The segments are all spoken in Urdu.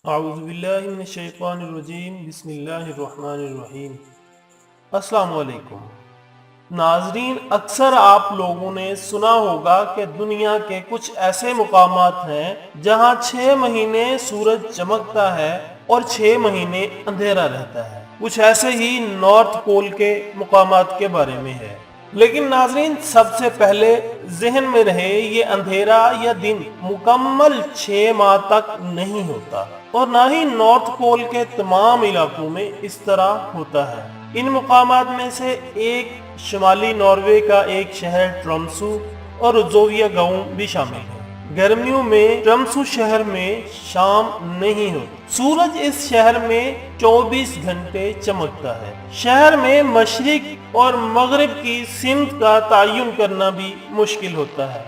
اعوذ باللہ من الشیطان الرجیم بسم اللہ الرحمن الرحیم۔ السلام علیکم ناظرین، اکثر آپ لوگوں نے سنا ہوگا کہ دنیا کے کچھ ایسے مقامات ہیں جہاں 6 مہینے سورج چمکتا ہے اور 6 مہینے اندھیرا رہتا ہے۔ کچھ ایسے ہی نارتھ پول کے مقامات کے بارے میں ہے۔ لیکن ناظرین، سب سے پہلے ذہن میں رہے یہ اندھیرا یا دن مکمل 6 ماہ تک نہیں ہوتا، اور نہ ہی نارتھ پول کے تمام علاقوں میں اس طرح ہوتا ہے۔ ان مقامات میں سے ایک شمالی ناروے کا ایک شہر ٹرمسو اور روزوویا گاؤں بھی شامل ہے۔ گرمیوں میں ٹرمسو شہر میں شام نہیں ہوتی۔ سورج اس شہر میں 24 گھنٹے چمکتا ہے۔ شہر میں مشرق اور مغرب کی سمت کا تعین کرنا بھی مشکل ہوتا ہے۔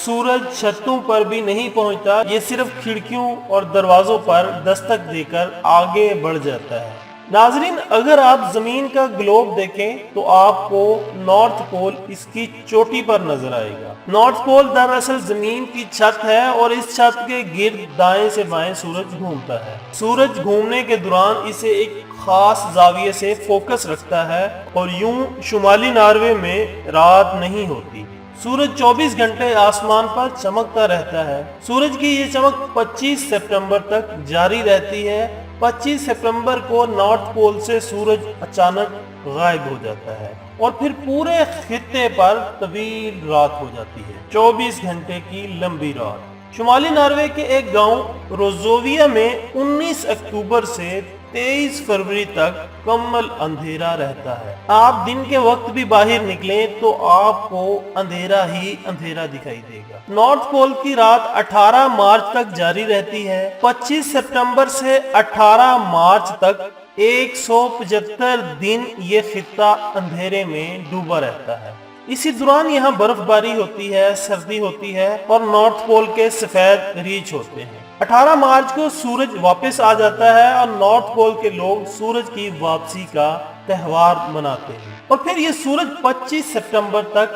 سورج چھتوں پر بھی نہیں پہنچتا، یہ صرف کھڑکیوں اور دروازوں پر دستک دے کر آگے بڑھ جاتا ہے۔ ناظرین، اگر آپ زمین کا گلوب دیکھیں تو آپ کو نارتھ پول اس کی چوٹی پر نظر آئے گا۔ نارتھ پول دراصل زمین کی چھت ہے، اور اس چھت کے گرد دائیں سے بائیں سورج گھومتا ہے۔ سورج گھومنے کے دوران اسے ایک خاص زاویے سے فوکس رکھتا ہے، اور یوں شمالی ناروے میں رات نہیں ہوتی۔ سورج 24 گھنٹے آسمان پر چمکتا رہتا ہے۔ سورج کی یہ چمک 25 سپتمبر تک جاری رہتی ہے۔ 25 سپتمبر کو نارتھ پول سے سورج اچانک غائب ہو جاتا ہے، اور پھر پورے خطے پر طویل رات ہو جاتی ہے، 24 گھنٹے کی لمبی رات۔ شمالی ناروے کے ایک گاؤں روزوویا میں 19 اکتوبر سے 23 فروری تک مکمل اندھیرا رہتا ہے۔ آپ دن کے وقت بھی باہر نکلیں تو آپ کو اندھیرا ہی اندھیرا دکھائی دے گا۔ نارتھ پول کی رات 18 مارچ تک جاری رہتی ہے۔ 25 سپتمبر سے 18 مارچ تک 175 دن یہ خطہ اندھیرے میں ڈوبا رہتا ہے۔ اسی دوران یہاں برف باری ہوتی ہے، سردی ہوتی ہے، اور نارتھ پول کے سفید ریچھ ہوتے ہیں۔ 18 مارچ کو سورج واپس آ جاتا ہے، اور نارتھ پول کے لوگ سورج کی واپسی کا تہوار مناتے ہیں، اور پھر یہ سورج 25 سپتمبر تک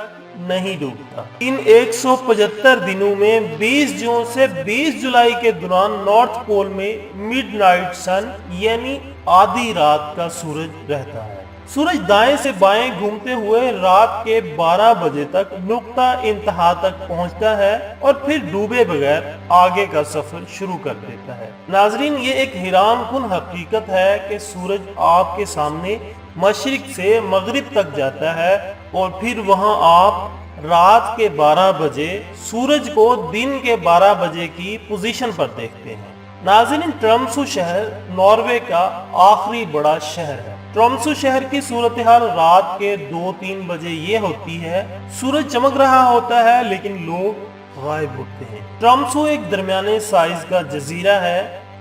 نہیں ڈوبتا۔ ان 175 دنوں میں 20 جون سے 20 جولائی کے دوران نارتھ پول میں مڈ نائٹ سن یعنی آدھی رات کا سورج رہتا ہے۔ سورج دائیں سے بائیں گھومتے ہوئے رات کے 12 بجے تک نقطہ انتہا تک پہنچتا ہے، اور پھر ڈوبے بغیر آگے کا سفر شروع کر دیتا ہے۔ ناظرین، یہ ایک حیران کن حقیقت ہے کہ سورج آپ کے سامنے مشرق سے مغرب تک جاتا ہے، اور پھر وہاں آپ رات کے 12 بجے سورج کو دن کے 12 بجے کی پوزیشن پر دیکھتے ہیں۔ ناظرین، ٹرمسو شہر ناروے کا آخری بڑا شہر ہے۔ ٹرمسو شہر کی صورتحال رات کے 2-3 بجے یہ ہوتی ہے، سورج چمک رہا ہوتا ہے لیکن لوگ غائب ہوتے ہیں۔ ٹرمسو ایک درمیانے سائز کا جزیرہ ہے۔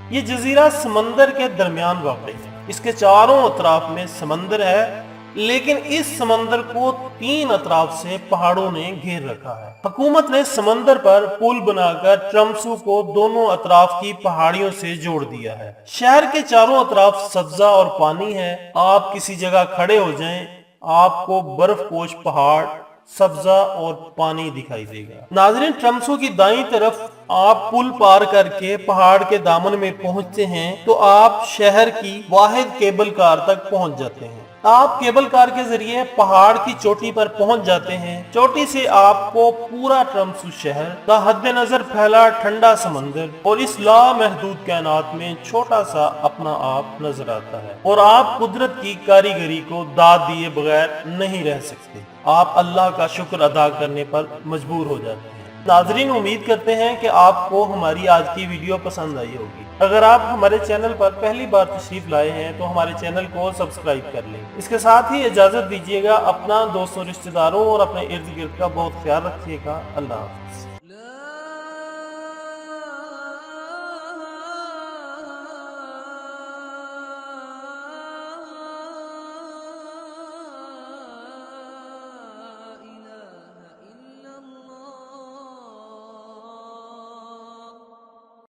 یہ جزیرہ سمندر کے درمیان واقع ہے۔ اس کے چاروں اطراف میں سمندر ہے، لیکن اس سمندر کو 3 اطراف سے پہاڑوں نے گھیر رکھا ہے۔ حکومت نے سمندر پر پل بنا کر ٹرمسو کو دونوں اطراف کی پہاڑیوں سے جوڑ دیا ہے۔ شہر کے چاروں اطراف سبزہ اور پانی ہے۔ آپ کسی جگہ کھڑے ہو جائیں، آپ کو برف پوش پہاڑ، سبزہ اور پانی دکھائی دے گا۔ ناظرین، ٹرمسو کی دائیں طرف آپ پل پار کر کے پہاڑ کے دامن میں پہنچتے ہیں تو آپ شہر کی واحد کیبل کار تک پہنچ جاتے ہیں۔ آپ کیبل کار کے ذریعے پہاڑ کی چوٹی پر پہنچ جاتے ہیں۔ چوٹی سے آپ کو پورا ٹرمسو شہر کا حد نظر پھیلا ٹھنڈا سمندر اور اس لامحدود کائنات میں چھوٹا سا اپنا آپ نظر آتا ہے، اور آپ قدرت کی کاریگری کو داد دیے بغیر نہیں رہ سکتے۔ آپ اللہ کا شکر ادا کرنے پر مجبور ہو جاتے ہیں۔ ناظرین، امید کرتے ہیں کہ آپ کو ہماری آج کی ویڈیو پسند آئی ہوگی۔ اگر آپ ہمارے چینل پر پہلی بار تشریف لائے ہیں تو ہمارے چینل کو سبسکرائب کر لیں۔ اس کے ساتھ ہی اجازت دیجیے گا، اپنا دوستوں، رشتہ داروں اور اپنے ارد گرد کا بہت خیال رکھیے گا۔ اللہ حافظ۔